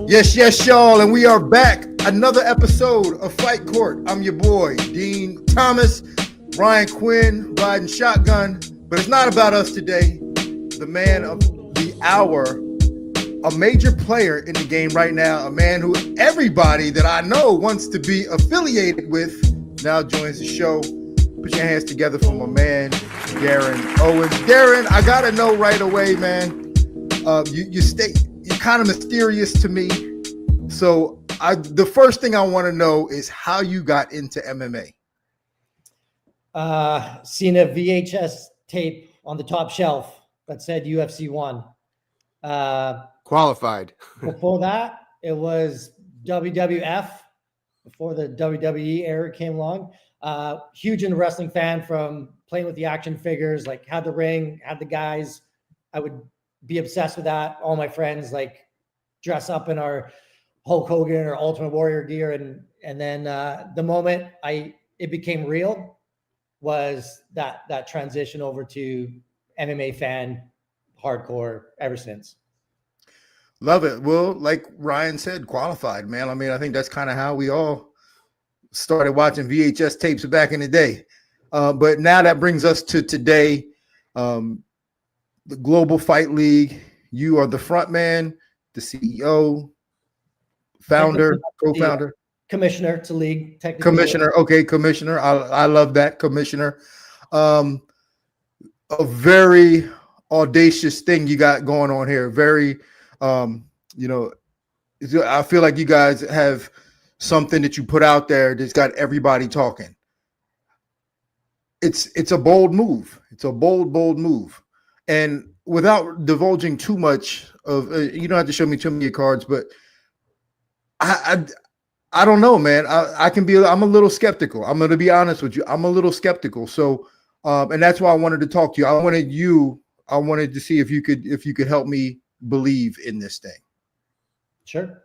Yes, y'all, and we are back. Another episode of Fight Court. I'm your boy, Dean Thomas, Ryan Quinn, riding shotgun. But it's not about us today. The man of the hour, a major player in the game right now, a man who everybody that I know wants to be affiliated with, now joins the show. Put your hands together for my man, Darren Owen. Darren, I gotta know right away, man. You're kind of mysterious to me. So the first thing I want to know is how you got into MMA. Seen a VHS tape on the top shelf that said UFC 1. Qualified. Before that, it was WWF, before the WWE era came along. Huge in wrestling fan from playing with the action figures, like had the ring, had the guys. I would be obsessed with that. All my friends like dress up in our Hulk Hogan or Ultimate Warrior gear. And then the moment it became real was that transition over to MMA fan, hardcore ever since. Love it. Well, like Ryan said, qualified, man. I mean, I think that's kind of how we all started watching VHS tapes back in the day. But now that brings us to today, the Global Fight League. You are the front man, the CEO, founder, co-founder. Commissioner to league. Technically. Commissioner. Okay, commissioner. I love that, commissioner. A very audacious thing you got going on here. Very, I feel like you guys have something that you put out there that's got everybody talking. It's a bold move. It's a bold move. And without divulging too much of, you don't have to show me too many cards, but I don't know, man. I'm a little skeptical. I'm going to be honest with you. I'm a little skeptical. So, and that's why I wanted to talk to you. I wanted to see if you could help me believe in this thing. Sure.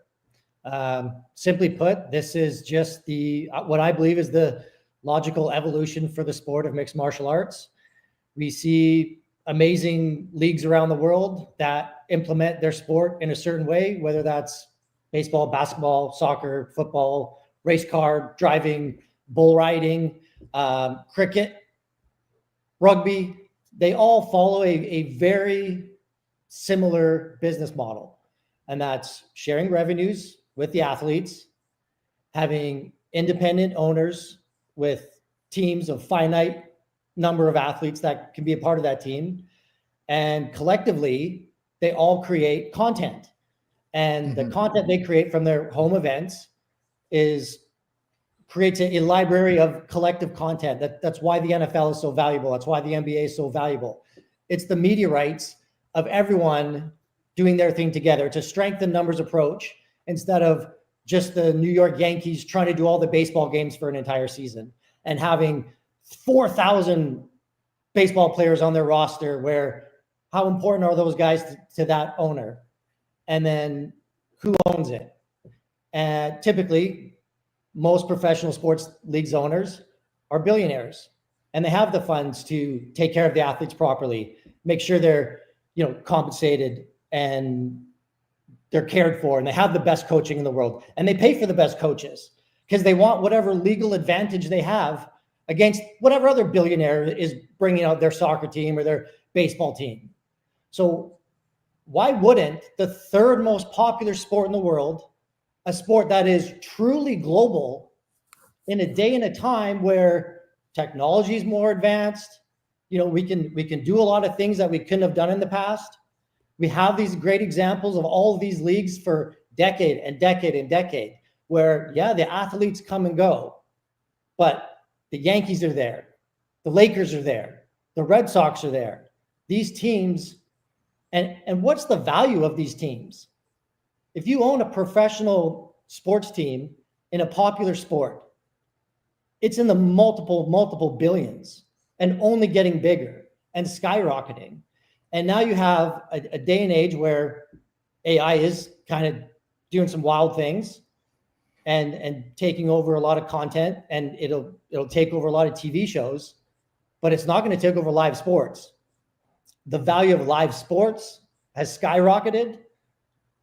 Simply put, this is just what I believe is the logical evolution for the sport of mixed martial arts. We see amazing leagues around the world that implement their sport in a certain way, whether that's baseball, basketball, soccer, football, race car, driving, bull riding, cricket, rugby. They all follow a very similar business model, and that's sharing revenues with the athletes, having independent owners with teams of finite number of athletes that can be a part of that team, and collectively they all create content. And the content they create from their home events creates a library of collective content. That's why the NFL is so valuable. That's why the NBA is so valuable. It's the media rights of everyone doing their thing together. It's a strength in numbers approach instead of just the New York Yankees trying to do all the baseball games for an entire season and having 4,000 baseball players on their roster, where how important are those guys to that owner? And then who owns it? And typically, most professional sports leagues owners are billionaires, and they have the funds to take care of the athletes properly, make sure they're compensated and they're cared for, and they have the best coaching in the world, and they pay for the best coaches because they want whatever legal advantage they have against whatever other billionaire is bringing out their soccer team or their baseball team. So why wouldn't the third most popular sport in the world, a sport that is truly global, in a day and a time where technology is more advanced, we can do a lot of things that we couldn't have done in the past. We have these great examples of all of these leagues for decade and decade and decade, where the athletes come and go, but the Yankees are there, the Lakers are there, the Red Sox are there. These teams. And what's the value of these teams? If you own a professional sports team in a popular sport, it's in the multiple billions and only getting bigger and skyrocketing. And now you have a day and age where AI is kind of doing some wild things and taking over a lot of content, and it'll take over a lot of TV shows, but it's not going to take over live sports. The value of live sports has skyrocketed.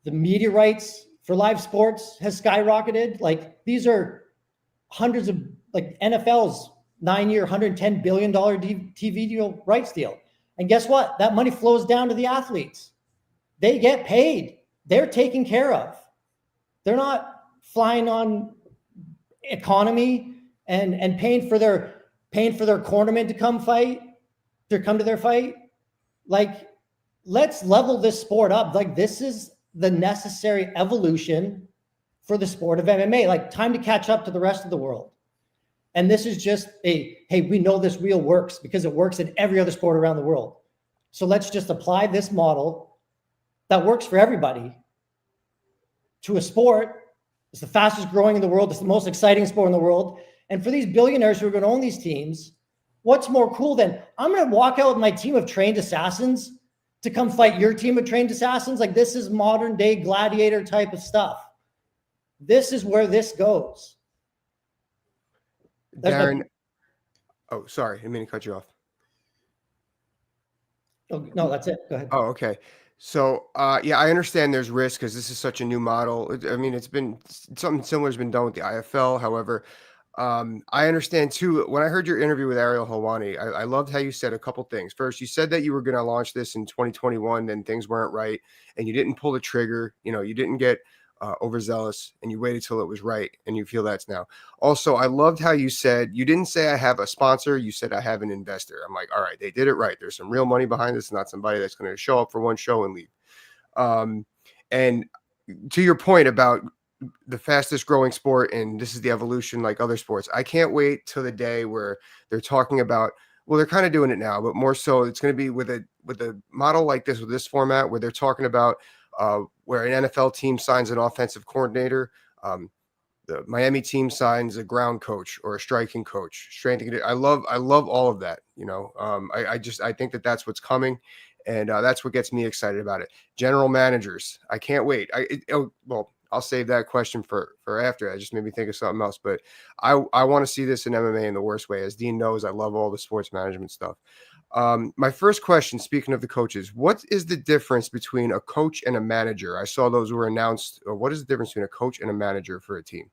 The media rights for live sports has skyrocketed. Like, these are hundreds of, like, NFL's 9-year, $110 billion TV deal, rights deal. And guess what? That money flows down to the athletes. They get paid. They're taken care of. They're not flying on economy and paying for their cornermen to come to their fight. Like, let's level this sport up. Like, this is the necessary evolution for the sport of MMA. Like, time to catch up to the rest of the world. And this is just hey, we know this wheel works because it works in every other sport around the world. So let's just apply this model that works for everybody to a sport. It's the fastest growing in the world. It's the most exciting sport in the world. And for these billionaires who are going to own these teams, what's more cool than I'm going to walk out with my team of trained assassins to come fight your team of trained assassins? Like, this is modern day gladiator type of stuff. This is where this goes. Darren, oh, sorry, I didn't mean to cut you off. Oh, no, that's it. Go ahead. Oh, okay. So, yeah, I understand there's risk because this is such a new model. I mean, it's been something similar has been done with the IFL. However, I understand too. When I heard your interview with Ariel Helwani, I loved how you said a couple things. First, you said that you were going to launch this in 2021, then things weren't right, and you didn't pull the trigger. You know, you didn't get overzealous, and you waited till it was right, and you feel that's now. Also, I loved how you said you didn't say I have a sponsor. You said I have an investor. I'm like, all right, they did it right. There's some real money behind this, not somebody that's going to show up for one show and leave. And to your point about the fastest growing sport, and this is the evolution like other sports, I can't wait till the day where they're talking about, well, they're kind of doing it now, but more so it's going to be with a model like this, with this format, where they're talking about where an NFL team signs an offensive coordinator, the Miami team signs a ground coach or a striking coach, strength. I love all of that. You know, I think that that's what's coming, and that's what gets me excited about it. General managers, I can't wait. I'll save that question for after. That just made me think of something else, but I want to see this in MMA in the worst way. As Dean knows, I love all the sports management stuff. My first question, speaking of the coaches, what is the difference between a coach and a manager? I saw those were announced. What is the difference between a coach and a manager for a team?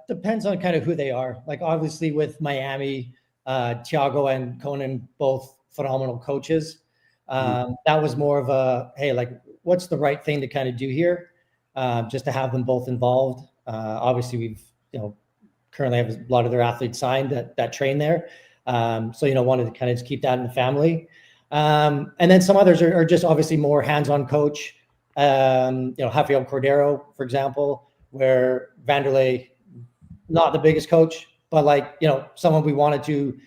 Depends on kind of who they are. Like, obviously with Miami, Thiago and Conan, both phenomenal coaches. That was more of a, hey, like, what's the right thing to kind of do here? Just to have them both involved. Obviously we've, currently have a lot of their athletes signed that train there. So, wanted to kind of just keep that in the family. And then some others are just obviously more hands-on coach. Rafael Cordero, for example, where Vanderlei, not the biggest coach, but someone we wanted to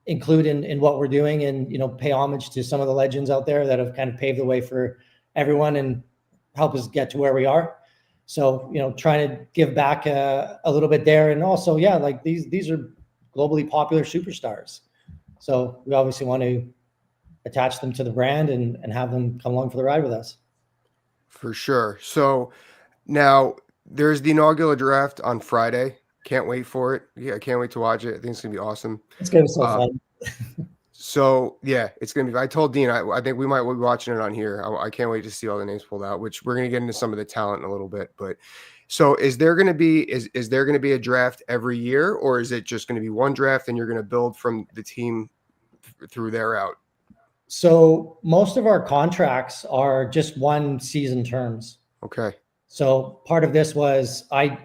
include in what we're doing and, pay homage to some of the legends out there that have kind of paved the way for everyone and help us get to where we are. So, trying to give back a little bit there. And also, these are globally popular superstars. So we obviously want to attach them to the brand and have them come along for the ride with us. For sure. So now there's the inaugural draft on Friday. Can't wait for it. Yeah, I can't wait to watch it. I think it's going to be awesome. It's going to be so fun. So yeah, it's going to be, I told Dean, I think we might be watching it on here. I can't wait to see all the names pulled out, which we're going to get into some of the talent in a little bit, but so is there going to be a draft every year, or is it just going to be one draft and you're going to build from the team through there out? So most of our contracts are just 1 season terms. Okay. So part of this was what's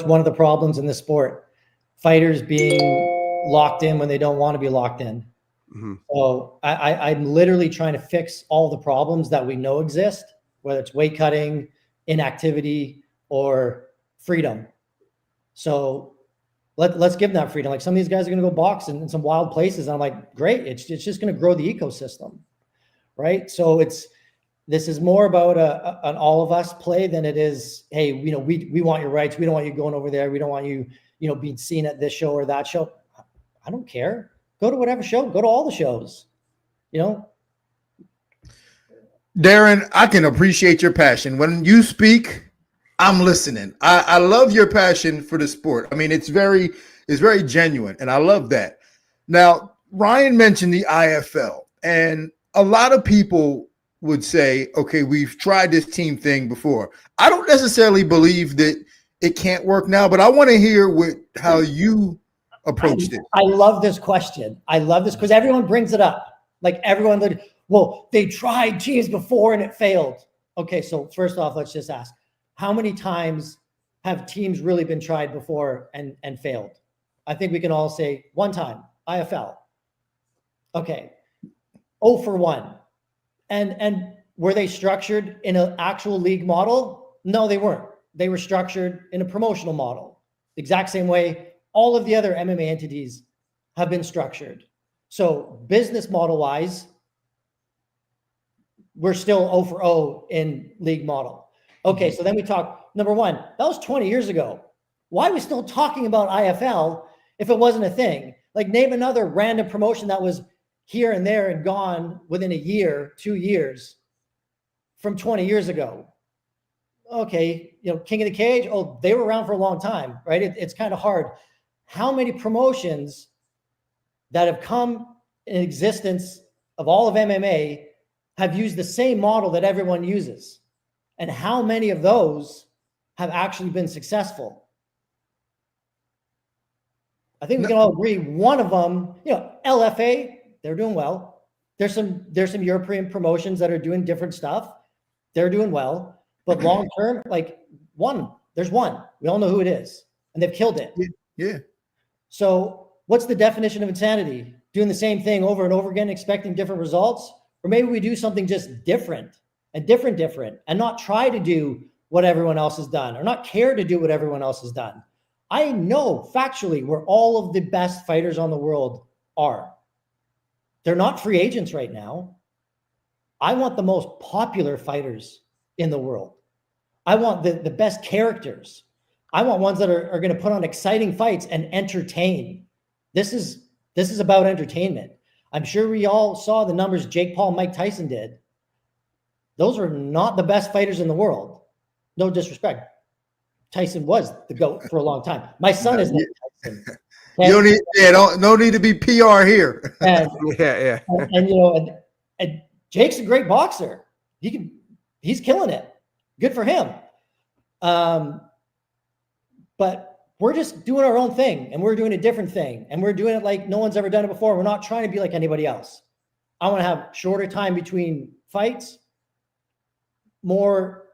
one of the problems in this sport? Fighters being locked in when they don't want to be locked in. Mm-hmm. So I'm literally trying to fix all the problems that we know exist, whether it's weight cutting, inactivity, or freedom. So let's give them that freedom. Like, some of these guys are going to go box in some wild places. And I'm like, great. It's just going to grow the ecosystem. Right. So this is more about an all of us play than it is, hey, we want your rights. We don't want you going over there. We don't want you, being seen at this show or that show. I don't care. Go to whatever show, go to all the shows, Darren, I can appreciate your passion. When you speak, I'm listening. I love your passion for the sport. I mean, it's very genuine, and I love that. Now, Ryan mentioned the IFL, and a lot of people would say, okay, we've tried this team thing before. I don't necessarily believe that it can't work now, but I want to hear how you approached it. I love this question. I love this because everyone brings it up. Like everyone, well, they tried teams before and it failed. Okay, so first off, let's just ask, how many times have teams really been tried before and failed? I think we can all say one time, IFL. Okay, 0 for 1. And were they structured in an actual league model? No, they weren't. They were structured in a promotional model. The exact same way all of the other MMA entities have been structured. So business model wise, we're still 0 for 0 in league model. Okay, so then we talk, number one, that was 20 years ago. Why are we still talking about IFL if it wasn't a thing? Like name another random promotion that was here and there and gone within a year, 2 years from 20 years ago. Okay, King of the Cage, oh, they were around for a long time, right? It's kind of hard. How many promotions that have come in existence of all of MMA have used the same model that everyone uses? And how many of those have actually been successful? I think we can all agree one of them, LFA, they're doing well. There's some European promotions that are doing different stuff. They're doing well. But long term, there's one. We all know who it is. And they've killed it. Yeah. So what's the definition of insanity? Doing the same thing over and over again, expecting different results? Or maybe we do something just different and not try to do what everyone else has done or not care to do what everyone else has done. I know factually where all of the best fighters on the world are. They're not free agents right now. I want the most popular fighters in the world. I want the best characters. I want ones that are going to put on exciting fights and entertain. This is about entertainment. I'm sure we all saw the numbers Jake Paul, Mike Tyson did. Those are not the best fighters in the world. No disrespect. Tyson was the GOAT for a long time. My son is Mike Tyson. Okay? You don't need, no need to be PR here. And, yeah. And Jake's a great boxer. He's killing it. Good for him. But we're just doing our own thing and we're doing a different thing and we're doing it like no one's ever done it before. We're not trying to be like anybody else. I want to have shorter time between fights, more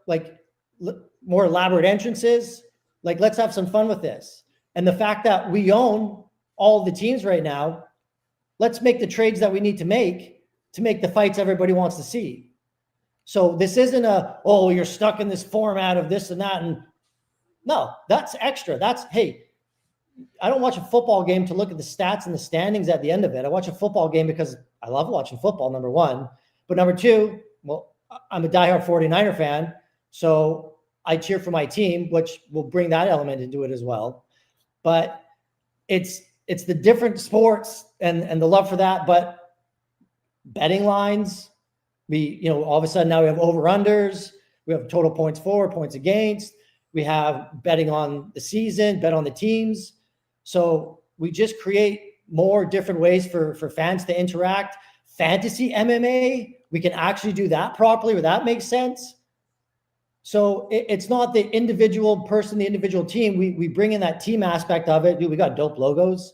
elaborate entrances. Like, let's have some fun with this. And the fact that we own all the teams right now, let's make the trades that we need to make the fights everybody wants to see. So this isn't you're stuck in this format of this and that. And no, that's extra. Hey, I don't watch a football game to look at the stats and the standings at the end of it. I watch a football game because I love watching football, number one. But number two, well, I'm a diehard 49er fan. So I cheer for my team, which will bring that element into it as well. But it's the different sports and the love for that. But betting lines, all of a sudden now we have over-unders. We have total points for, points against. We have betting on the season, bet on the teams. So we just create more different ways for fans to interact. Fantasy MMA, we can actually do that properly where that makes sense. So it's not the individual person, the individual team. We bring in that team aspect of it. Dude, we got dope logos.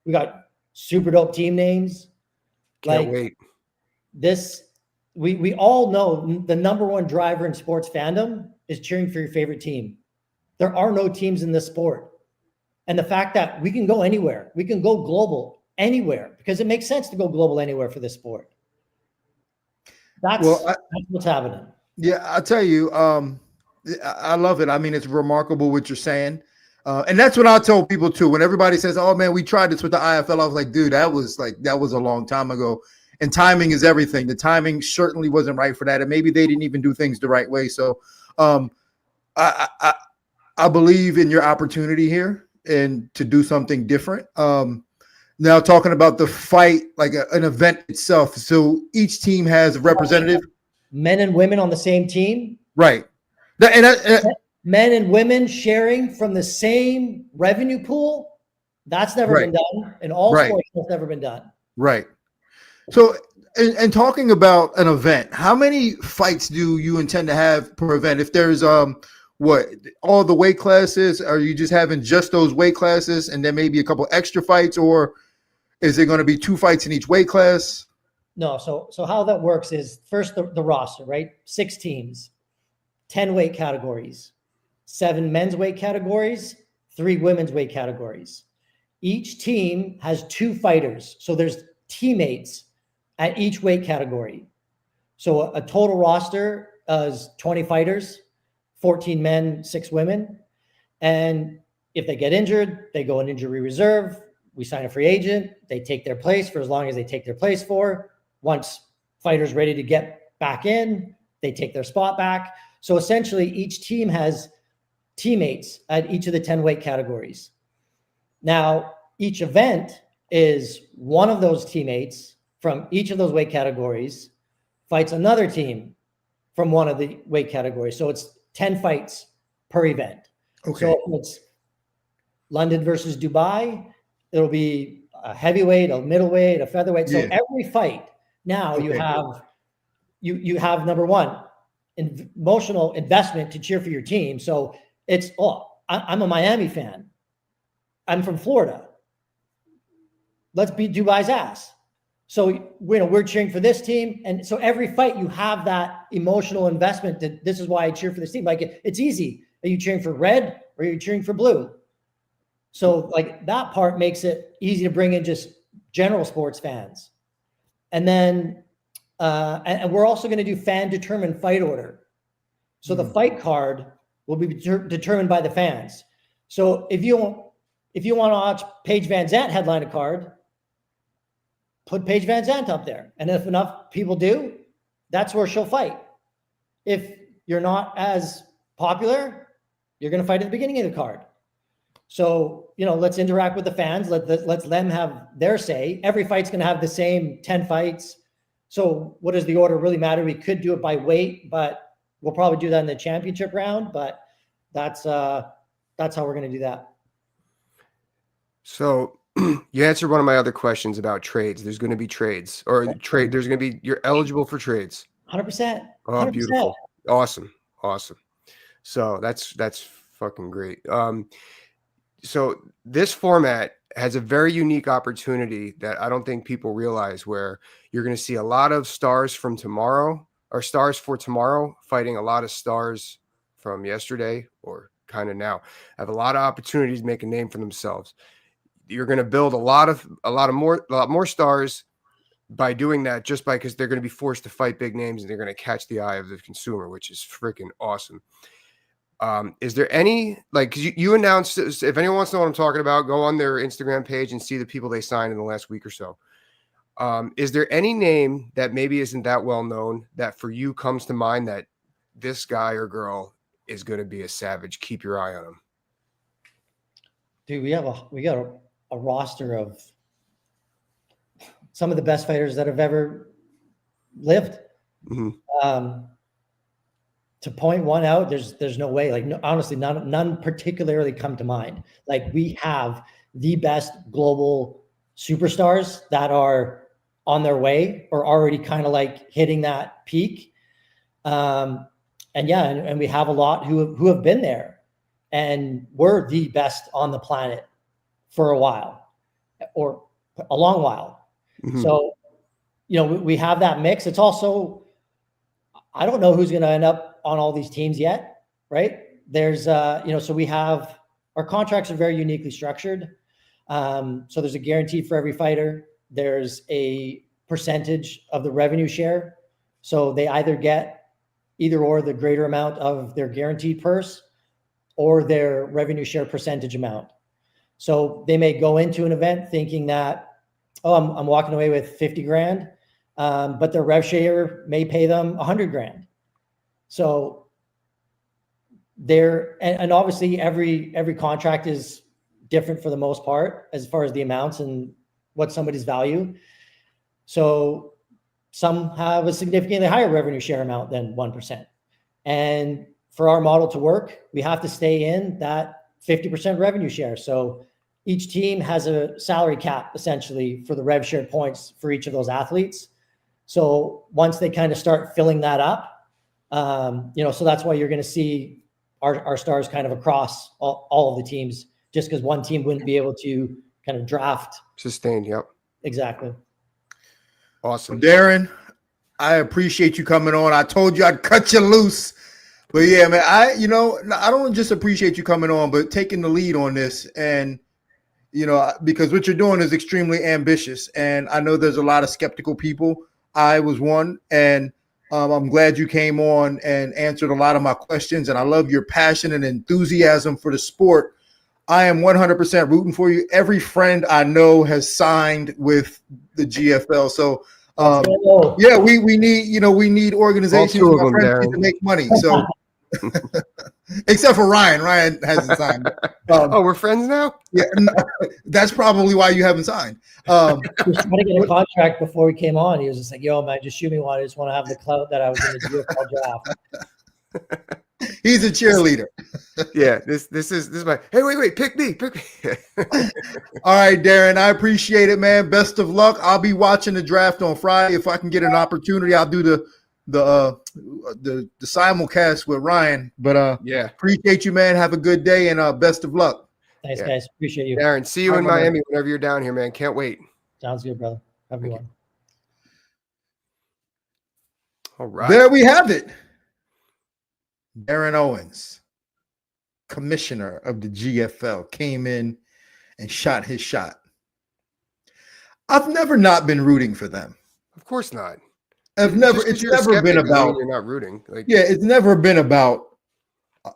We got super dope team names. Can't wait. We all know the number one driver in sports fandom is cheering for your favorite team. There are no teams in this sport. And the fact that we can go anywhere, we can go global anywhere because it makes sense to go global anywhere for this sport. That's what's happening. Yeah, I'll tell you, I love it. I mean, it's remarkable what you're saying. And that's what I tell people too. When everybody says, oh man, we tried this with the IFL, I was like, dude, that was a long time ago. And timing is everything. The timing certainly wasn't right for that. And maybe they didn't even do things the right way. So I believe in your opportunity here and to do something different. Now talking about the fight, like an event itself. So each team has a representative. Men and women on the same team. Right. Men and women sharing from the same revenue pool. That's never been done. In all sports, that's never been done. Right. So And talking about an event, how many fights do you intend to have per event? If there's what all the weight classes, are you just having just those weight classes and then maybe a couple extra fights, or is there going to be 2 fights in each weight class? No, so how that works is first the roster, right? 6 teams, 10 weight categories, 7 men's weight categories, 3 women's weight categories. Each team has 2 fighters. So there's teammates at each weight category. So a total roster is 20 fighters, 14 men, 6 women. And if they get injured, they go in injury reserve. We sign a free agent. They take their place for as long as they take their place for. Once fighters ready to get back in, they take their spot back. So essentially each team has teammates at each of the 10 weight categories. Now, each event is one of those teammates from each of those weight categories fights another team from one of the weight categories. So it's 10 fights per event. Okay. So if it's London versus Dubai, it'll be a heavyweight, a middleweight, a featherweight. So every fight now you have number one, emotional investment to cheer for your team. So it's, I'm a Miami fan. I'm from Florida. Let's beat Dubai's ass. So we're cheering for this team. And so every fight you have that emotional investment that this is why I cheer for this team. Like it's easy. Are you cheering for red or are you cheering for blue? So like that part makes it easy to bring in just general sports fans. And then, and we're also going to do fan determined fight order. So the fight card will be determined by the fans. So if you want to watch Paige Van Zandt headline a card, put Paige Van Zandt up there. And if enough people do, that's where she'll fight. If you're not as popular, you're going to fight at the beginning of the card. So, let's interact with the fans. Let's them have their say. Every fight's going to have the same 10 fights. So what does the order really matter? We could do it by weight, but we'll probably do that in the championship round. But that's how we're going to do that. So you answered one of my other questions about trades. There's going to be trades or trade. There's going to be, you're eligible for trades. 100%. Oh, beautiful. Awesome. So that's fucking great. So this format has a very unique opportunity that I don't think people realize, where you're going to see a lot of stars from tomorrow or stars for tomorrow fighting a lot of stars from yesterday or kind of now. Have a lot of opportunities to make a name for themselves. You're going to build a lot more stars by doing that, just because they're going to be forced to fight big names and they're going to catch the eye of the consumer, which is freaking awesome. Is there any, like, 'cause you announced, if anyone wants to know what I'm talking about, go on their Instagram page and see the people they signed in the last week or so. Is there any name that maybe isn't that well known that for you comes to mind that this guy or girl is going to be a savage? Keep your eye on him. Dude, we got a roster of some of the best fighters that have ever lived. Mm-hmm. To point one out, there's no way. Like, no, honestly, none particularly come to mind. Like, we have the best global superstars that are on their way or already kind of like hitting that peak. And we have a lot who have been there, and we're the best on the planet for a while or a long while. Mm-hmm. So, we have that mix. It's also, I don't know who's going to end up on all these teams yet, right? There's, so we have, our contracts are very uniquely structured. So there's a guarantee for every fighter. There's a percentage of the revenue share. So they either get or the greater amount of their guaranteed purse or their revenue share percentage amount. So they may go into an event thinking that, I'm walking away with 50 grand, but their rev share may pay them 100 grand. So and obviously every contract is different for the most part as far as the amounts and what somebody's value. So some have a significantly higher revenue share amount than 1%. And for our model to work, we have to stay in that 50% revenue share. So each team has a salary cap essentially for the rev share points for each of those athletes. So once they kind of start filling that up, so that's why you're going to see our stars kind of across all of the teams, just because one team wouldn't be able to kind of draft. Sustained. Yep. Exactly. Awesome. Darren, I appreciate you coming on. I told you I'd cut you loose. But yeah, man, I don't just appreciate you coming on, but taking the lead on this. And, because what you're doing is extremely ambitious. And I know there's a lot of skeptical people. I was one. And I'm glad you came on and answered a lot of my questions. And I love your passion and enthusiasm for the sport. I am 100% rooting for you. Every friend I know has signed with the GFL. So, yeah, we need organizations All two of them, to make money. So, except for Ryan. Ryan hasn't signed. We're friends now? Yeah, no, that's probably why you haven't signed. He was trying to get a contract before we came on. He was just like, "Yo, man, just shoot me one. I just want to have the clout that I was in the GFL draft." He's a cheerleader. Yeah, this is my. Hey, wait, pick me. All right, Darren, I appreciate it, man. Best of luck. I'll be watching the draft on Friday. If I can get an opportunity, I'll do the simulcast with Ryan. But yeah, appreciate you, man. Have a good day and best of luck. Thanks, guys. Appreciate you. Darren, see you in Miami whenever you're down here, man. Can't wait. Sounds good, brother. Have a good one. All right. There we have it. Darren Owens, commissioner of the GFL, came in and shot his shot. I've never not been rooting for them. Of course not. It's never been about. You're not rooting. It's never been about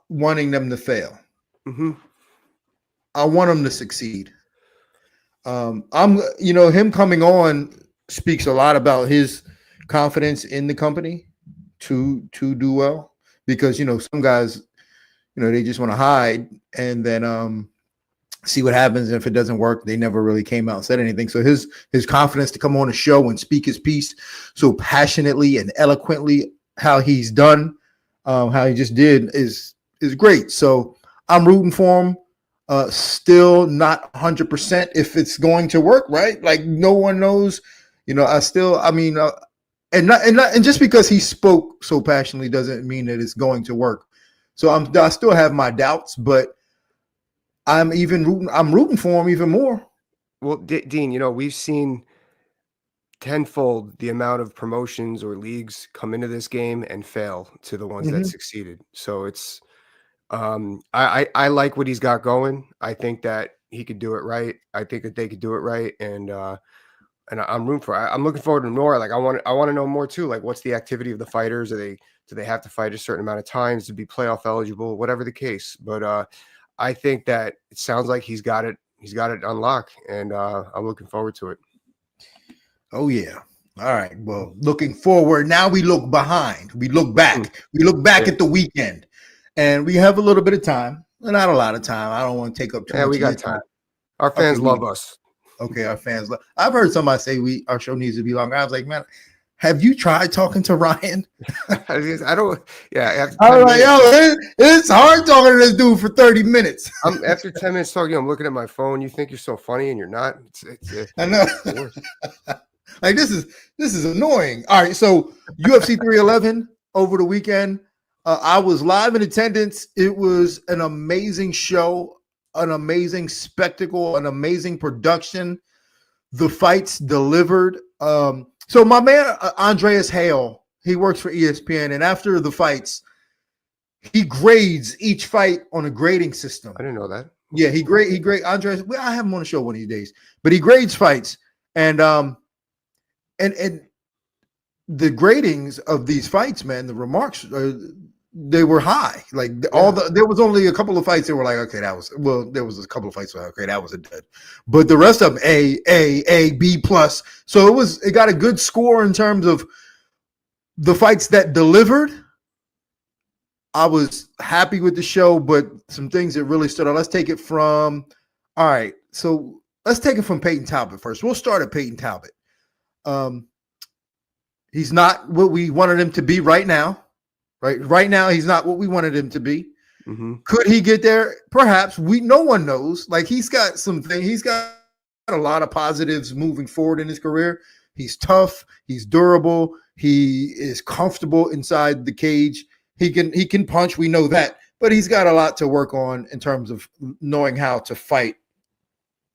wanting them to fail. Mm-hmm. I want them to succeed. Him coming on speaks a lot about his confidence in the company to do well. Because, some guys, they just want to hide and then see what happens. And if it doesn't work, they never really came out and said anything. So his confidence to come on a show and speak his piece so passionately and eloquently, how he's done, how he just did is great. So I'm rooting for him. Still not 100% if it's going to work, right? Like no one knows, and just because he spoke so passionately doesn't mean that it's going to work. So I still have my doubts, but I'm rooting for him even more. Well, Dean, we've seen tenfold the amount of promotions or leagues come into this game and fail to the ones that succeeded. So it's I like what he's got going. I think that he could do it right. I think that they could do it right, and I'm rooting for it. I'm looking forward to more. Like I want to know more too. Like what's the activity of the fighters? Do they have to fight a certain amount of times to be playoff eligible? Whatever the case. But I think that it sounds like he's got it. He's got it unlocked, and I'm looking forward to it. Oh yeah. All right. Well, looking forward. Now we look behind. We look back. We look back at the weekend, and we have a little bit of time. Not a lot of time. I don't want to take up too much. Yeah, we got time. Our fans love us. Okay, our fans. I've heard somebody say our show needs to be longer. I was like, man, have you tried talking to Ryan? I don't. Yeah. I was like, it's hard talking to this dude for 30 minutes. After 10 minutes talking, I'm looking at my phone. You think you're so funny, and you're not. I know. Like this is annoying. All right, so UFC 311 over the weekend. I was live in attendance. It was an amazing show. An amazing spectacle, an amazing production. The fights delivered. So my man Andreas Hale, he works for ESPN, and after the fights, he grades each fight on a grading system. I didn't know that. Yeah, he grade Andreas. Well, I have him on the show one of these days, but he grades fights, and the gradings of these fights, man, the remarks. They were high. Like there was only a couple of fights that were like, okay, there was a couple of fights where okay, that was a dud. But the rest of them, A, B plus. So it got a good score in terms of the fights that delivered. I was happy with the show, but some things that really stood out. Let's take it from Peyton Talbot first. We'll start at Peyton Talbot. He's not what we wanted him to be right now. Right now, he's not what we wanted him to be. Mm-hmm. Could he get there? Perhaps. No one knows. Like he's got a lot of positives moving forward in his career. He's tough. He's durable. He is comfortable inside the cage. He can punch. We know that, but he's got a lot to work on in terms of knowing how to fight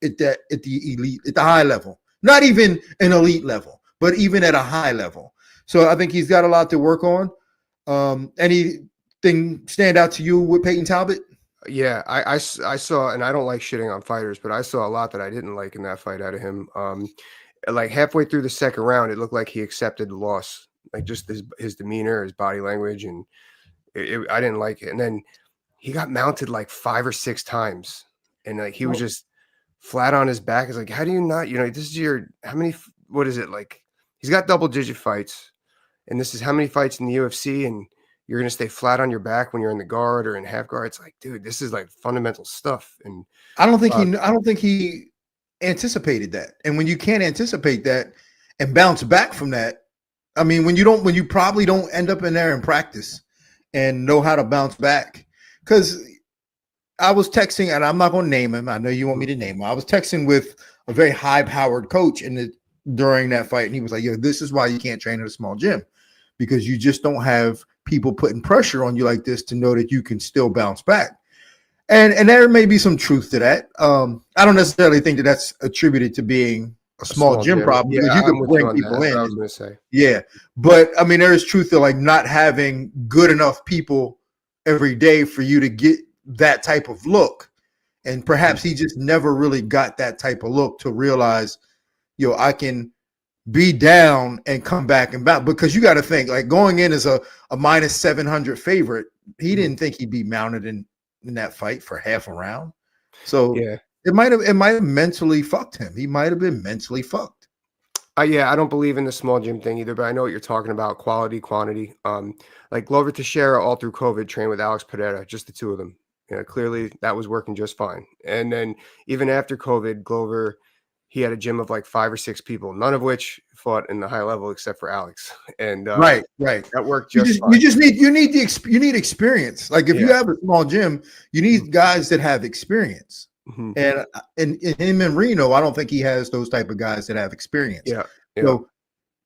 at the elite, at the high level. Not even an elite level, but even at a high level. So I think he's got a lot to work on. Anything stand out to you with Peyton Talbot? Yeah, I saw, and I don't like shitting on fighters, but I saw a lot that I didn't like in that fight out of him. Like halfway through the second round, it looked like he accepted the loss, like just his demeanor, his body language, and I didn't like it. And then he got mounted like 5 or 6 times, and like he was just flat on his back. It's like, how do you not? This is how many? What is it like? He's got double-digit fights, and this is how many fights in the UFC, and you're gonna stay flat on your back when you're in the guard or in half guard. It's like, dude, this is like fundamental stuff. And I don't think he anticipated that. And when you can't anticipate that and bounce back from that, I mean, when you probably don't end up in there in practice and know how to bounce back. Because I was texting, and I'm not going to name him. I know you want me to name him. I was texting with a very high-powered coach during that fight, and he was like, "Yo, this is why you can't train at a small gym, because you just don't have people putting pressure on you like this to know that you can still bounce back." And there may be some truth to that. I don't necessarily think that that's attributed to being a small gym problem, because you can bring people in. I was going to say. Yeah, but I mean, there is truth to like not having good enough people every day for you to get that type of look. And perhaps he just never really got that type of look to realize, I can be down and come back and back. Because you got to think, like, going in as a minus 700 favorite, he didn't think he'd be mounted in that fight for half a round. So yeah, it might have mentally fucked him. He might have been mentally fucked. Yeah, I don't believe in the small gym thing either, but I know what you're talking about. Quality, quantity. Like Glover Teixeira all through COVID trained with Alex Pereira, just the two of them. Clearly that was working just fine. And then even after COVID, Glover, he had a gym of like 5 or 6 people, none of which fought in the high level except for Alex. And right, that worked just fine. You need experience. Like if you have a small gym, you need guys that have experience. Mm-hmm. And in him in Reno, I don't think he has those type of guys that have experience. Yeah. So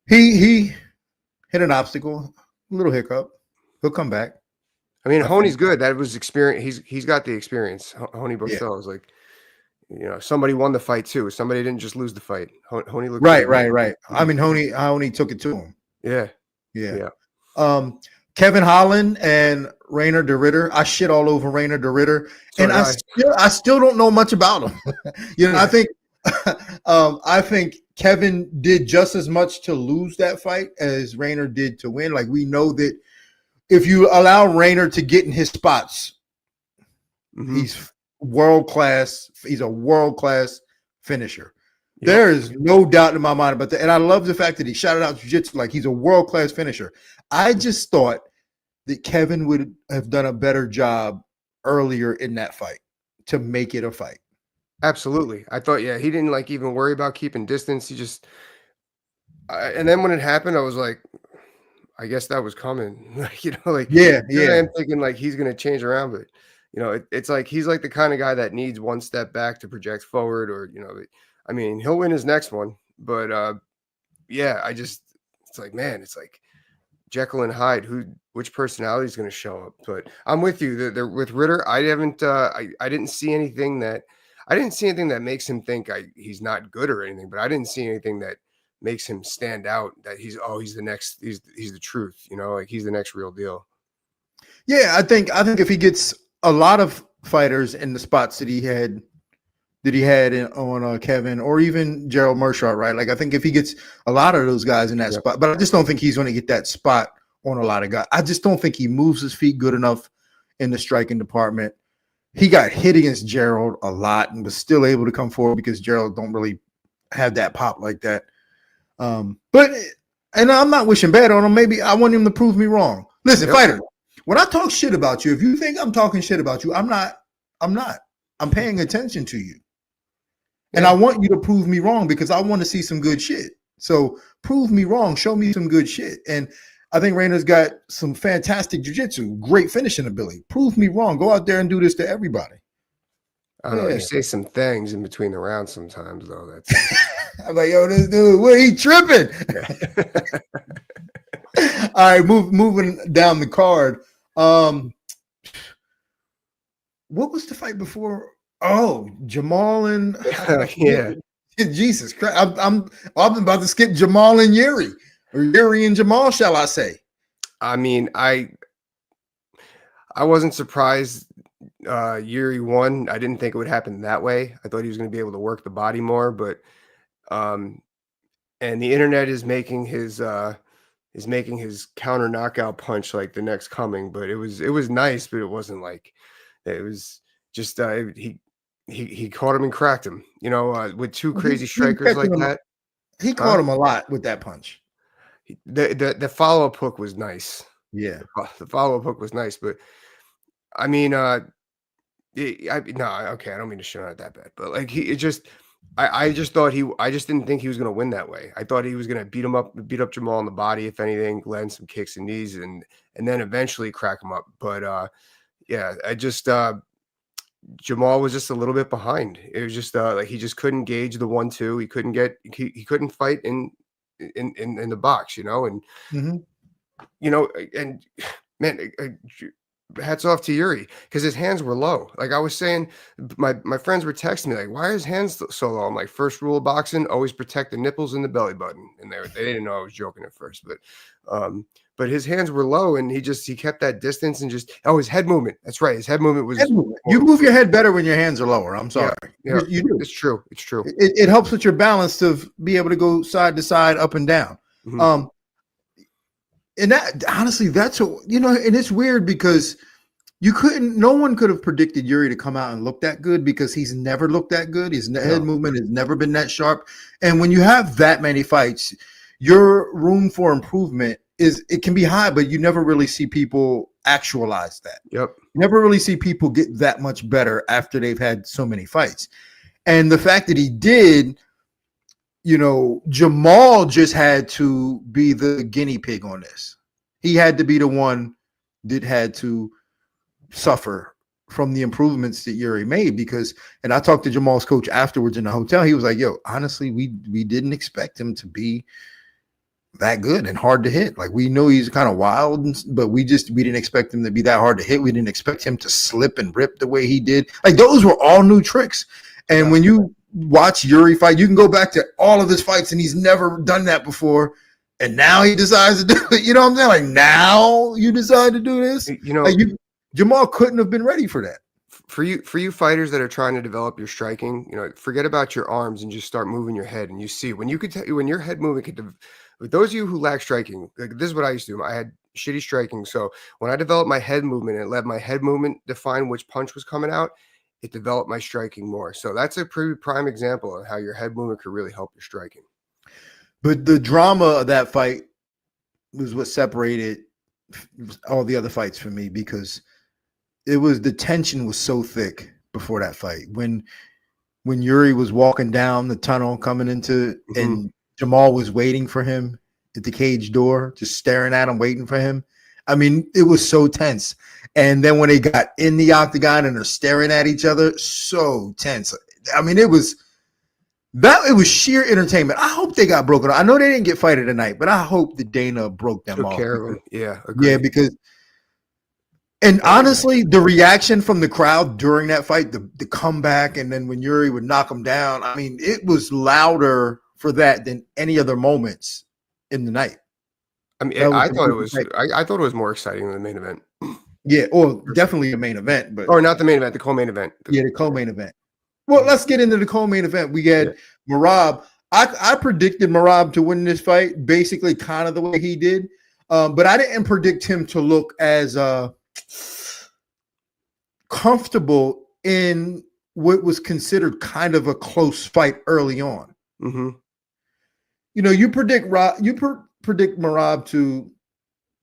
he hit an obstacle, a little hiccup. He'll come back. I mean, Honey's good. That was experience. He's got the experience. Honey Buxell is like, somebody won the fight too. Somebody didn't just lose the fight. Honey looked right. I mean, Honey took it to him. Yeah. Kevin Holland and Rainer de Ritter. I shit all over Rainer de Ritter, and I still don't know much about him. I think Kevin did just as much to lose that fight as Rainer did to win. Like, we know that if you allow Rainer to get in his spots, he's world class. He's a world class finisher. Yep. There is no doubt in my mind about that. And I love the fact that he shouted out jiu-jitsu like he's a world class finisher. I just thought that Kevin would have done a better job earlier in that fight to make it a fight. Absolutely. I thought, he didn't like even worry about keeping distance. He just, and then when it happened, I was like, I guess that was coming. I'm thinking like he's going to change around, but it's like, he's like the kind of guy that needs one step back to project forward, or, I mean, he'll win his next one, but it's like, man, it's like Jekyll and Hyde, which personality is going to show up. But I'm with you. With Ritter, I didn't see anything that makes him think he's not good or anything, but I didn't see anything that makes him stand out, that he's the next, he's the truth, like he's the next real deal. Yeah, I think if he gets a lot of fighters in the spots that he had on Kevin, or even Gerald Meerschaert, right? Like, I think if he gets a lot of those guys in that spot, but I just don't think he's going to get that spot on a lot of guys. I just don't think he moves his feet good enough in the striking department. He got hit against Gerald a lot and was still able to come forward because Gerald don't really have that pop like that. And I'm not wishing bad on him. Maybe I want him to prove me wrong. Listen, fighter, when I talk shit about you, if you think I'm talking shit about you, I'm not. I'm paying attention to you. And I want you to prove me wrong, because I want to see some good shit. So prove me wrong. Show me some good shit. And I think Rainer's got some fantastic jiu-jitsu, great finishing ability. Prove me wrong. Go out there and do this to everybody. I don't know. You say some things in between the rounds sometimes, though. That's I'm like, yo, this dude, what he tripping? All right, moving down the card. What was the fight before? Oh, Jamal and Yeah. Jesus Christ. I'm about to skip Jamal and Yuri, or Yuri and Jamal, shall I say? I mean, I wasn't surprised Yuri won. I didn't think it would happen that way. I thought he was going to be able to work the body more, but and the internet is making his counter knockout punch like the next coming, but it was nice, but it wasn't like it was just he caught him and cracked him, with two crazy strikers like that. He caught him a lot with that punch. The follow-up hook was nice. Yeah. The follow-up hook was nice, but I mean, no, okay, I don't mean to show it that bad, but like I just didn't think he was going to win that way. I thought he was going to beat up Jamal in the body, if anything, land some kicks and knees, and then eventually crack him up. But yeah, Jamal was just a little bit behind. It was just like he just couldn't gauge the 1-2. He couldn't fight in the box, and and man. Hats off to Yuri, because his hands were low. Like I was saying, my friends were texting me like, "Why are his hands so low?" I'm like, first rule of boxing: always protect the nipples and the belly button. And they didn't know I was joking at first, but his hands were low, and he kept that distance and his head movement. That's right, his head movement was. You move your head better when your hands are lower. I'm sorry. Yeah, you do. It's true. It helps with your balance to be able to go side to side, up and down. Mm-hmm. And that honestly, and it's weird because no one could have predicted Yuri to come out and look that good, because he's never looked that good. His head movement has never been that sharp. And when you have that many fights, your room for improvement it can be high, but you never really see people actualize that. Yep. You never really see people get that much better after they've had so many fights. And the fact that he did, Jamal just had to be the guinea pig on this. He had to be the one that had to suffer from the improvements that Yuri made, and I talked to Jamal's coach afterwards in the hotel. He was like, yo, honestly, we didn't expect him to be that good and hard to hit. Like, we know he's kind of wild, but we didn't expect him to be that hard to hit. We didn't expect him to slip and rip the way he did. Like, those were all new tricks. And when you watch Yuri fight, you can go back to all of his fights, and he's never done that before. And now he decides to do it. You know what I'm saying? Like, now you decide to do this. Jamal couldn't have been ready for that. For you fighters that are trying to develop your striking, forget about your arms and just start moving your head. And you see when your head movement with those of you who lack striking, like, this is what I used to do. I had shitty striking, so when I developed my head movement and let my head movement define which punch was coming out, it developed my striking more. So that's a pretty prime example of how your head movement could really help your striking. But the drama of that fight was what separated all the other fights for me, because the tension was so thick before that fight. When Yuri was walking down the tunnel coming into, and Jamal was waiting for him at the cage door, just staring at him, waiting for him. I mean, it was so tense. And then when they got in the octagon and they're staring at each other, so tense. I mean, it was sheer entertainment. I hope they got broken up. I know they didn't get fight of the night, but I hope that Dana broke them off. Care of them. Yeah. Agreed. Yeah, because, and honestly, the reaction from the crowd during that fight, the comeback, and then when Yuri would knock him down, I mean, it was louder for that than any other moments in the night. I mean, I thought it was more exciting than the main event. Yeah, or definitely the main event, but not the main event, the co-main event. The co-main event. Well, let's get into the co-main event. We had Merab. I predicted Merab to win this fight, basically kind of the way he did, but I didn't predict him to look as comfortable in what was considered kind of a close fight early on. Mm-hmm. You predict Merab to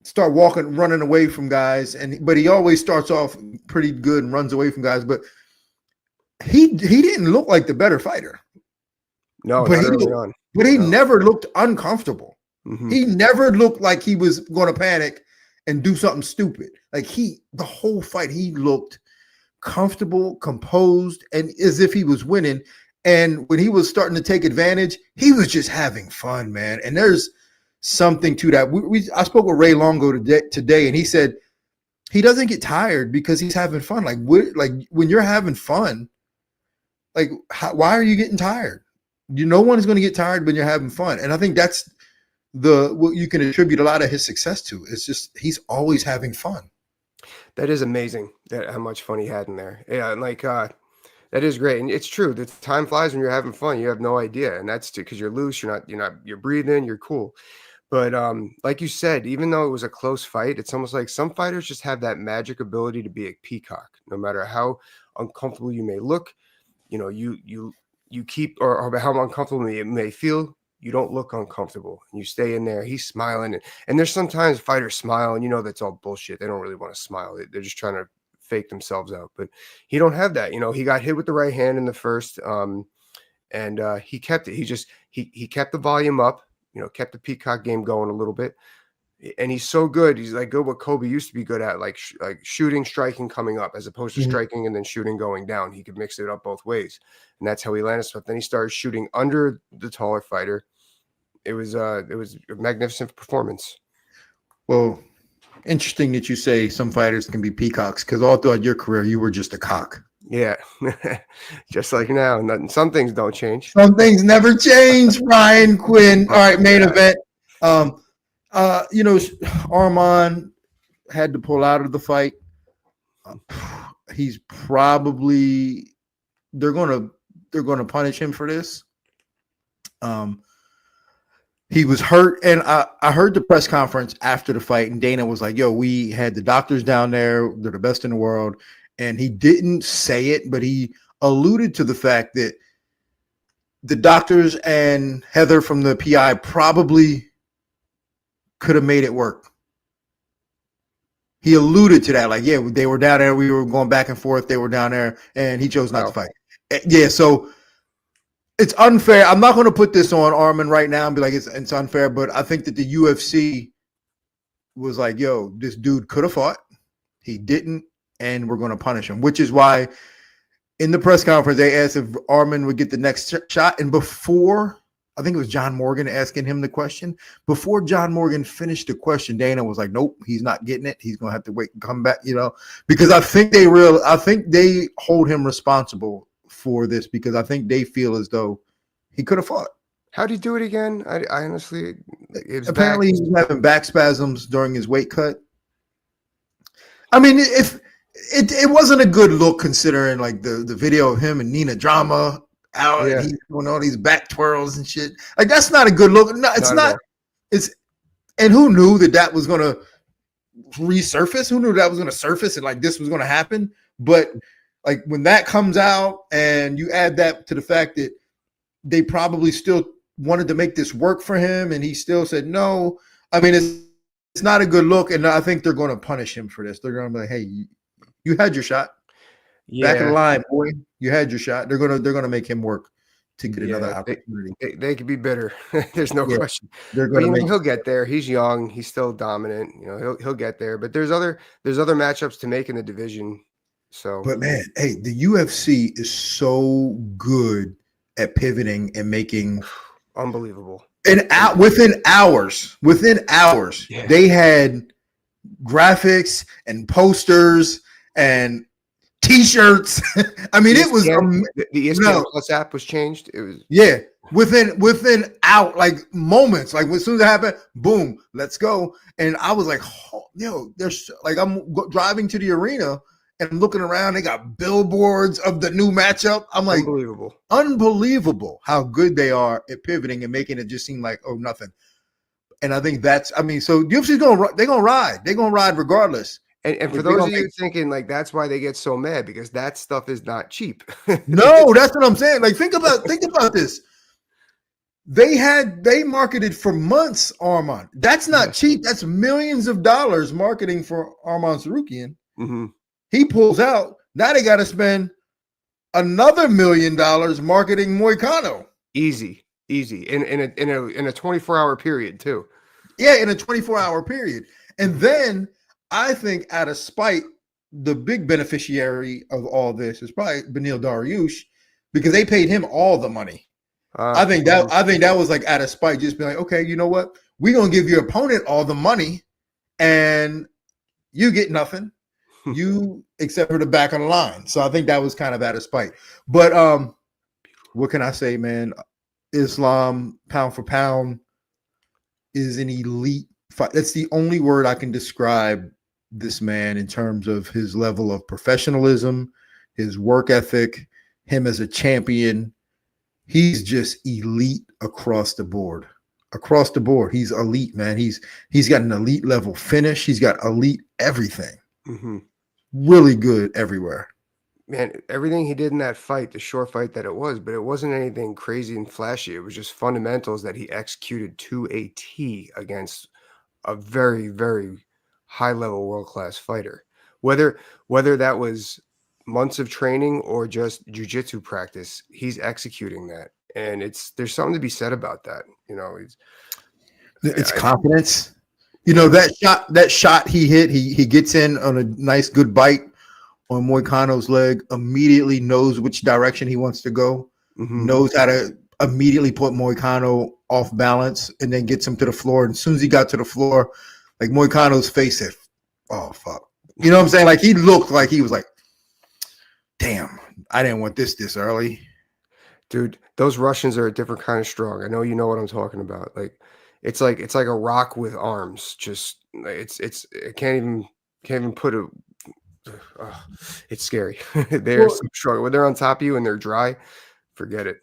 start running away from guys, but he always starts off pretty good and runs away from guys. But he didn't look like the better fighter. No, but he never looked uncomfortable. Mm-hmm. He never looked like he was going to panic and do something stupid. Like, the whole fight, he looked comfortable, composed, and as if he was winning. And when he was starting to take advantage, he was just having fun, man. And there's something to that. I spoke with Ray Longo today, and he said he doesn't get tired because he's having fun. Like when you're having fun, like why are you getting tired? No one is going to get tired when you're having fun. And I think that's what you can attribute a lot of his success to. It's just he's always having fun. That is amazing. How much fun he had in there. Yeah, and like that is great, and it's true. The time flies when you're having fun. You have no idea, and that's because you're loose. You're breathing. You're cool. But like you said, even though it was a close fight, it's almost like some fighters just have that magic ability to be a peacock. No matter how uncomfortable you may look, you keep or how uncomfortable it may feel. You don't look uncomfortable, and you stay in there. He's smiling, and there's sometimes fighters smile, and that's all bullshit. They don't really want to smile. They're just trying to fake themselves out, but he don't have that. He got hit with the right hand in the first, and he kept it. He kept the volume up, kept the peacock game going a little bit, and he's so good. He's like good what Kobe used to be good at, like shooting, striking, coming up, as opposed to striking and then shooting going down. He could mix it up both ways, and that's how he landed stuff. Then he started shooting under the taller fighter. It was a magnificent performance. Well, interesting that you say some fighters can be peacocks, because all throughout your career, you were just a cock. Yeah, just like now. Some things don't change. Some things never change, Ryan Quinn. All right, main event. Arman had to pull out of the fight. He's probably they're gonna punish him for this. He was hurt, and I heard the press conference after the fight, and Dana was like, "Yo, we had the doctors down there; they're the best in the world." And he didn't say it, but he alluded to the fact that the doctors and Heather from the PI probably could have made it work. He alluded to that, like, yeah, they were down there, we were going back and forth, they were down there, and he chose not to fight. Yeah, so it's unfair. I'm not going to put this on Arman right now and be like it's unfair, but I think that the UFC was like, yo, this dude could have fought. He didn't, and we're going to punish him, which is why in the press conference they asked if Arman would get the next shot. And before, I think it was John Morgan asking him the question, before John Morgan finished the question, Dana was like, nope, he's not getting it. He's going to have to wait and come back, because I think they hold him responsible for this, because I think they feel as though he could have fought. How'd he do it again? I honestly, apparently he was having back spasms during his weight cut. I mean, if it wasn't a good look considering like the video of him and Nina Drama out, and he's doing all these back twirls and shit. Like, that's not a good look. No, it's not. And who knew that was going to resurface? Who knew that was going to surface and like this was going to happen? But like when that comes out and you add that to the fact that they probably still wanted to make this work for him and he still said no. I mean, it's not a good look, and I think they're going to punish him for this. They're going to be like, hey, you had your shot. Back in the line, boy. You had your shot. They're gonna make him work to get another opportunity. They could be bitter. There's no question. He'll get there. He's young. He's still dominant. He'll get there. But there's other matchups to make in the division. So, but man, hey, the UFC is so good at pivoting and making unbelievable. And within hours, they had graphics and posters and T-shirts. I mean, it was the ESPN Plus app was changed. It was within out like moments. Like as soon as it happened, boom, let's go. And I was like, oh, there's like I'm driving to the arena and I'm looking around. They got billboards of the new matchup. I'm like, unbelievable how good they are at pivoting and making it just seem like nothing. And I think so UFC's they're gonna ride regardless. And for those of you thinking like that's why they get so mad, because that stuff is not cheap. No, that's what I'm saying. Like think about this. They marketed for months Arman. That's not cheap. That's millions of dollars marketing for Arman Tsarukyan. Mm-hmm. He pulls out. Now they got to spend another $1 million marketing Moicano. Easy. In a 24-hour period too. Yeah, in a 24-hour period. And then I think out of spite, the big beneficiary of all this is probably Beneil Dariush, because they paid him all the money. I think that was like out of spite, just be like, okay, you know what? We're gonna give your opponent all the money, and you get nothing. You except for the back of the line. So I think that was kind of out of spite. But what can I say, man? Islam, pound for pound, is an elite fight. That's the only word I can describe this man in terms of his level of professionalism, his work ethic, him as a champion. He's just elite across the board. Across the board, he's elite, man. He's got an elite level finish. He's got elite everything. Mm-hmm. Really good everywhere. Man, everything he did in that fight, the short fight that it was, but it wasn't anything crazy and flashy. It was just fundamentals that he executed to a T against a very, very high-level world-class fighter. Whether that was months of training or just jiu-jitsu practice, he's executing that. And there's something to be said about that. You know, it's confidence. You know, that shot he hit, he gets in on a nice good bite on Moicano's leg, immediately knows which direction he wants to go, knows how to immediately put Moicano off balance, and then gets him to the floor. And as soon as he got to the floor, like Moicano's face said, oh, fuck. You know what I'm saying? Like he looked like he was like, damn, I didn't want this early. Dude, those Russians are a different kind of strong. I know you know what I'm talking about. Like it's like a rock with arms. Just it can't even put a it's scary. They're so strong. When they're on top of you and they're dry, forget it.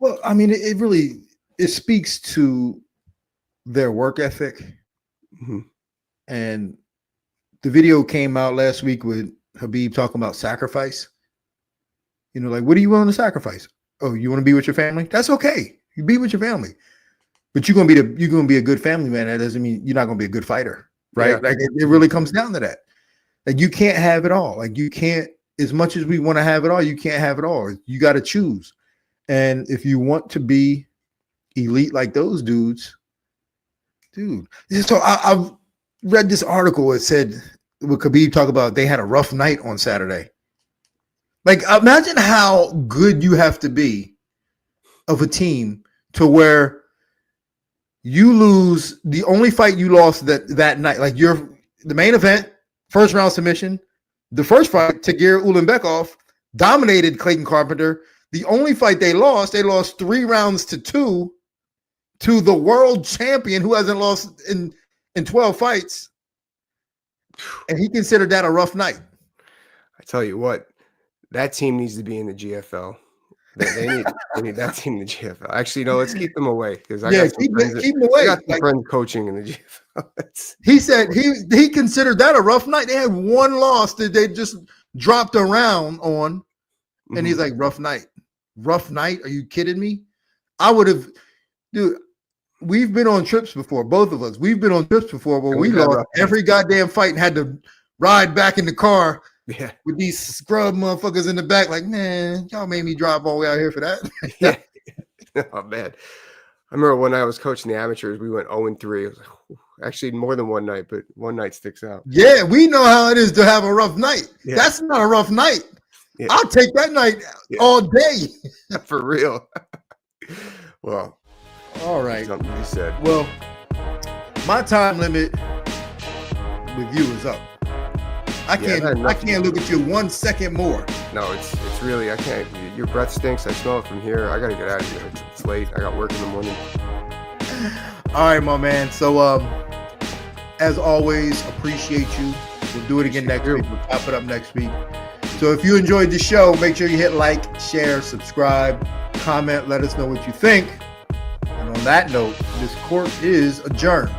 Well, I mean, it really speaks to their work ethic. And the video came out last week with Habib talking about sacrifice. You know, like, what are you willing to sacrifice? Oh, you want to be with your family? That's okay. You be with your family, but you're gonna be a good family man. That doesn't mean you're not gonna be a good fighter, right? Yeah. Like it really comes down to that. Like you can't have it all. Like you can't, as much as we want to have it all, you can't have it all. You got to choose. And if you want to be elite like those dudes, dude. So I've read this article. It said, with Khabib talk about they had a rough night on Saturday. Like imagine how good you have to be of a team to where you lose the only fight you lost that night. Like the main event, first round submission. The first fight, Tagir Ulanbekov dominated Clayton Carpenter. The only fight they lost 3 rounds to 2 to the world champion who hasn't lost in 12 fights. And he considered that a rough night. I tell you what, that team needs to be in the GFL. They need that team in the GFL. Actually, no, let's keep them away because keep them away. I got some friends coaching in the GFL. He said he considered that a rough night. They had one loss that they just dropped around on, and he's like, rough night. Rough night? Are you kidding me? I would have, dude. We've been on trips before, both of us. We've been on trips before where we lost every goddamn fight and had to ride back in the car. Yeah, with these scrub motherfuckers in the back, like, man, y'all made me drive all the way out here for that. Yeah. Oh man, I remember when I was coaching the amateurs, we went 0-3. I was like, actually, more than one night, but one night sticks out. Yeah, we know how it is to have a rough night. Yeah. That's not a rough night. Yeah. I'll take that night all day. For real. Well, all right. Something you said. Well, my time limit with you is up. I can't look at you 1 second more. No, it's really, I can't. Your breath stinks. I smell it from here. I got to get out of here. It's late. I got work in the morning. All right, my man. So, as always, appreciate you. We'll do it again next week. We'll top it up next week. So if you enjoyed the show, make sure you hit like, share, subscribe, comment, let us know what you think. And on that note, this court is adjourned.